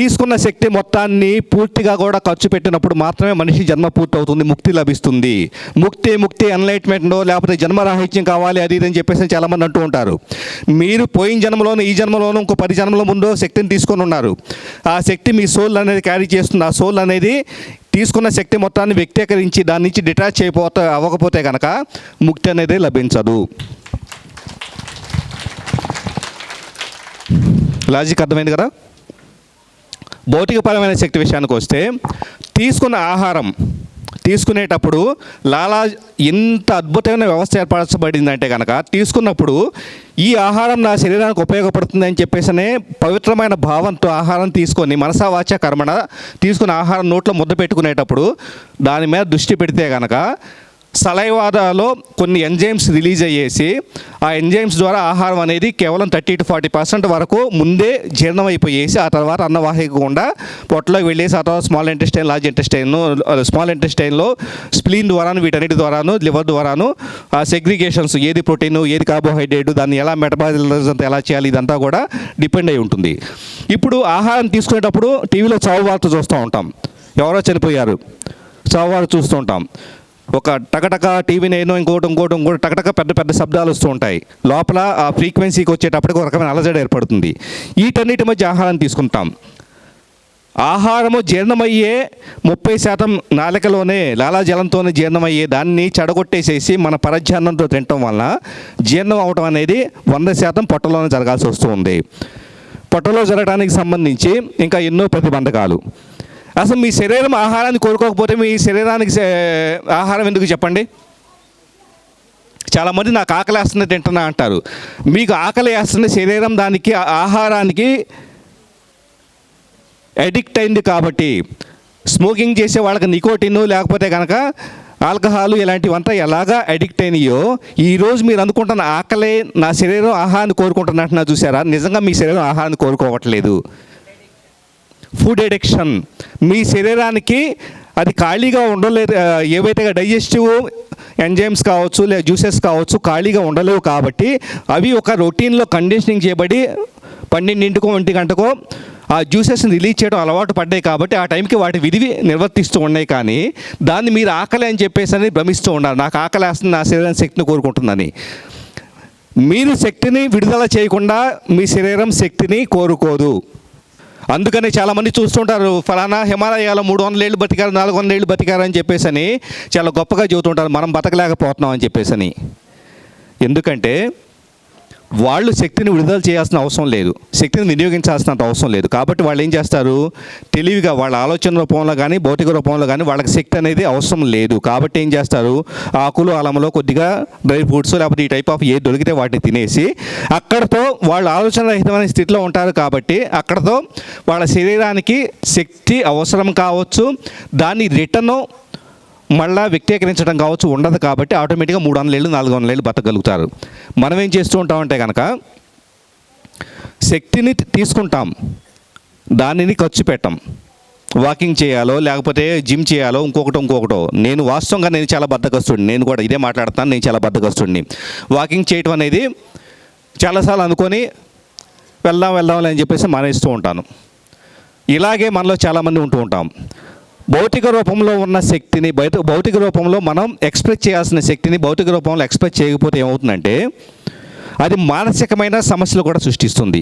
తీసుకున్న శక్తి మొత్తాన్ని పూర్తిగా కూడా ఖర్చు పెట్టినప్పుడు మాత్రమే మనిషి జన్మ పూర్తి అవుతుంది, ముక్తి లభిస్తుంది. ముక్తి ఎన్లైట్మెంటో లేకపోతే జన్మరాహిత్యం కావాలి అది ఇదని చెప్పేసి చాలామంది అంటూ ఉంటారు. మీరు పోయిన జన్మలోనూ ఈ జన్మలోనూ ఇంకో 10 జన్మల ముందు శక్తిని తీసుకొని ఉన్నారు. ఆ శక్తి మీ సోల్ అనేది క్యారీ చేస్తుంది. ఆ సోల్ అనేది తీసుకున్న శక్తి మొత్తాన్ని వ్యక్తీకరించి దాని నుంచి డిటాచ్ అవ్వకపోతే కనుక ముక్తి అనేది లభించదు. లాజిక్ అర్థమైంది కదా. భౌతికపరమైన శక్తి విషయానికి వస్తే, తీసుకున్న ఆహారం తీసుకునేటప్పుడు ఎంత అద్భుతమైన వ్యవస్థ ఏర్పరచబడిందంటే కనుక, తీసుకున్నప్పుడు ఈ ఆహారం నా శరీరానికి ఉపయోగపడుతుంది అని చెప్పేసి పవిత్రమైన భావంతో ఆహారం తీసుకొని మనసా వాచ కర్మణ తీసుకుని ఆహారం నోట్లో ముద్ద పెట్టుకునేటప్పుడు దాని మీద దృష్టి పెడితే కనుక సలైవాలో కొన్ని ఎంజైమ్స్ రిలీజ్ అయ్యేసి ఆ ఎంజైమ్స్ ద్వారా ఆహారం అనేది కేవలం 30 to 40% వరకు ముందే జీర్ణం అయిపోయేసి ఆ తర్వాత అన్నవాహికకుండా పొట్టలోకి వెళ్ళేసి ఆ తర్వాత స్మాల్ ఇంటెస్టైన్లో స్ప్లీన్ ద్వారాను వీటన్నిటి ద్వారాను లివర్ ద్వారాను ఆ సెగ్రిగేషన్స్ ఏది ప్రోటీన్ ఏది కార్బోహైడ్రేట్ దాన్ని ఎలా మెటబాలిజం అంతా ఎలా చేయాలి ఇదంతా కూడా డిపెండ్ అయి ఉంటుంది. ఇప్పుడు ఆహారం తీసుకునేటప్పుడు టీవీలో చావు వార్త చూస్తూ ఉంటాం, ఎవరో చనిపోయారు చావు వార్త చూస్తూ ఉంటాం. ఒక టకటక టీవీ నేను ఇంకోటి టకటక పెద్ద శబ్దాలు వస్తూ ఉంటాయి. లోపల ఆ ఫ్రీక్వెన్సీకి వచ్చేటప్పటికి ఒక రకమైన అలజడి ఏర్పడుతుంది. వీటన్నిటి మధ్య ఆహారం తీసుకుంటాం. ఆహారము జీర్ణమయ్యే 30% నాలికలోనే లాలాజలంతోనే జీర్ణమయ్యే దాన్ని చెడగొట్టేసేసి మన పరధ్యానంతో తినటం వలన జీర్ణం అవటం అనేది 100% పొట్టలోనే జరగాల్సి వస్తుంది. పొట్టలో జరగడానికి సంబంధించి ఇంకా ఎన్నో ప్రతిబంధకాలు. అసలు మీ శరీరం ఆహారాన్ని కోరుకోకపోతే మీ శరీరానికి ఆహారం ఎందుకు చెప్పండి? చాలామంది నాకు ఆకలి వేస్తుంది తింటున్నా అంటారు. మీకు ఆకలి వేస్తుంది, శరీరం దానికి ఆహారానికి అడిక్ట్ అయింది కాబట్టి. స్మోకింగ్ చేసే వాళ్ళకి నికోటిన్ లేకపోతే కనుక ఆల్కహాల్ ఇలాంటివంతా ఎలాగా అడిక్ట్ అయినాయో, ఈరోజు మీరు అనుకుంటున్న ఆకలే నా శరీరం ఆహారాన్ని కోరుకుంటున్నట్టున్నా చూసారా? నిజంగా మీ శరీరం ఆహారాన్ని కోరుకోవట్లేదు. Food addiction. మీ శరీరానికి అది ఖాళీగా ఉండలేదు. ఏవైతే డైజెస్టివ్ ఎంజైమ్స్ కావచ్చు లేదా జ్యూసెస్ కావచ్చు ఖాళీగా ఉండలేవు కాబట్టి అవి ఒక రొటీన్లో కండిషనింగ్ చేయబడి 12 1 గంటకో ఆ జ్యూసెస్ని రిలీజ్ చేయడం అలవాటు పడ్డాయి కాబట్టి ఆ టైంకి వాటి విధి నిర్వర్తిస్తూ ఉన్నాయి. కానీ దాన్ని మీరు ఆకలి అని చెప్పేసి భ్రమిస్తూ ఉన్నారు. నాకు ఆకలి వేస్తుంది, నా శరీరం శక్తిని కోరుకుంటుందని. మీరు శక్తిని విడుదల చేయకుండా మీ శరీరం శక్తిని కోరుకోదు. అందుకని చాలామంది చూస్తుంటారు, ఫలానా హిమాలయాలో 300 ఏళ్ళు బతికారు 400 ఏళ్ళు బతికారు అని చెప్పేసి చాలా గొప్పగా చెబుతుంటారు. మనం బతకలేకపోతున్నాం అని చెప్పేసి. ఎందుకంటే వాళ్ళు శక్తిని విడుదల చేయాల్సిన అవసరం లేదు, శక్తిని వినియోగించాల్సినంత అవసరం లేదు. కాబట్టి వాళ్ళు ఏం చేస్తారు, తెలివిగా వాళ్ళ ఆలోచన రూపంలో కానీ భౌతిక రూపంలో కానీ వాళ్ళకి శక్తి అనేది అవసరం లేదు. కాబట్టి ఏం చేస్తారు, ఆకులు అలంలో కొద్దిగా డ్రై ఫ్రూట్స్ లేకపోతే ఈ టైప్ ఆఫ్ ఏది దొరికితే వాటిని తినేసి అక్కడతో వాళ్ళ ఆలోచన రహితమైన స్థితిలో ఉంటారు. కాబట్టి అక్కడతో వాళ్ళ శరీరానికి శక్తి అవసరం కావచ్చు, దాన్ని రిటర్న్ మళ్ళీ వ్యక్తీకరించడం కావచ్చు ఉండదు. కాబట్టి ఆటోమేటిక్గా 300 ఏళ్ళు 400 ఏళ్ళు బతకగలుగుతారు. మనం ఏం చేస్తూ ఉంటామంటే కనుక శక్తిని తీసుకుంటాం, దానిని ఖర్చు పెట్టాం. వాకింగ్ చేయాలో లేకపోతే జిమ్ చేయాలో ఇంకొకటో. నేను వాస్తవంగా నేను చాలా బద్ధకస్తుడిని, నేను కూడా ఇదే మాట్లాడుతాను, నేను చాలా బద్ధకస్తుడిని. వాకింగ్ చేయటం అనేది చాలాసార్లు అనుకొని వెళ్దాం అని చెప్పేసి మానేస్తూ ఉంటాను. ఇలాగే మనలో చాలామంది ఉంటూ ఉంటాం. భౌతిక రూపంలో ఉన్న శక్తిని భౌతిక రూపంలో మనం ఎక్స్ప్రెస్ చేయాల్సిన శక్తిని భౌతిక రూపంలో ఎక్స్ప్రెస్ చేయకపోతే ఏమవుతుందంటే అది మానసికమైన సమస్యలు కూడా సృష్టిస్తుంది.